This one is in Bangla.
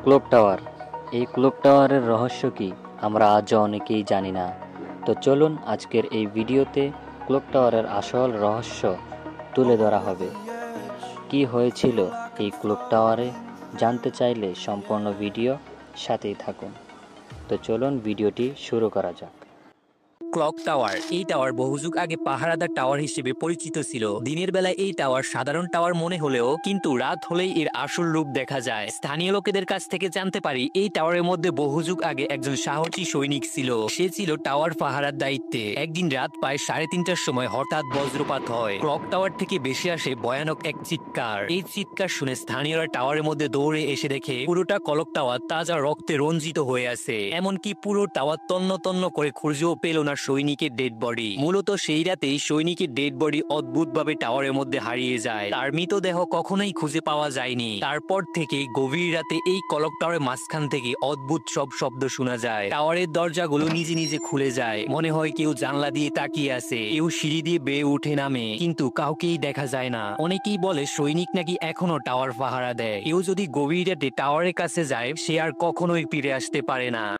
Clock tower. এই ক্লক টাওয়ারের রহস্য কি আমরা আজও অনেকেই জানি না। তো চলুন আজকের এই ভিডিওতে ক্লক টাওয়ারের আসল রহস্য তুলে ধরা হবে। কি হয়েছিল এই ক্লক টাওয়ারে জানতে চাইলে সম্পূর্ণ ভিডিও সাথেই থাকুন। তো চলুন ভিডিওটি শুরু করা যাক। Clock tower. এই টাওয়ার বহু যুগ আগে পাহারাদার টাওয়ার হিসেবে পরিচিত ছিল। দিনের বেলায় এই টাওয়ার সাধারণ টাওয়ার মনে হলেও কিন্তু রাত হলেই এর আসল রূপ দেখা যায়। স্থানীয় লোকেদের কাছ থেকে জানতে পারি এই টাওয়ারের মধ্যে বহু যুগ আগে একজন সাহসী সৈনিক ছিল। সে ছিল টাওয়ার পাহারার দায়িত্বে। একদিন রাত প্রায় 3:30টার সময় হঠাৎ বজ্রপাত হয়। ক্লক টাওয়ার থেকে ভেসে আসে ভয়ানক এক চিৎকার। এই চিৎকার শুনে স্থানীয়রা টাওয়ারের মধ্যে দৌড়ে এসে দেখে পুরোটা ক্লক টাওয়ার তাজা রক্তে রঞ্জিত হয়ে আছে। এমনকি পুরো টাওয়ার তন্ন তন্ন করে খুঁজেও পেল না সৈনিকের ডেড বডি। মূলত সেই রাতেই সৈনিকের ডেড বডি অদ্ভুতভাবে টাওয়ারের মধ্যে হারিয়ে যায়। তার মৃতদেহ কখনোই খুঁজে পাওয়া যায়নি। তারপর থেকে গভীর রাতে এই ক্লক টাওয়ারের মাঝখান থেকে অদ্ভুত সব শব্দ শোনা যায়। টাওয়ারের দরজাগুলো নিজে নিজে খুলে যায়। মনে হয় কেউ জানলা দিয়ে তাকিয়ে আছে, কেউ সিঁড়ি দিয়ে বেয়ে উঠে নামে, কিন্তু কাউকেই দেখা যায় না। অনেকেই বলে সৈনিক নাকি এখনো টাওয়ার পাহারা দেয়। কেউ যদি গভীর রাতে টাওয়ারের কাছে যায় সে আর কখনোই ফিরে আসতে পারে না।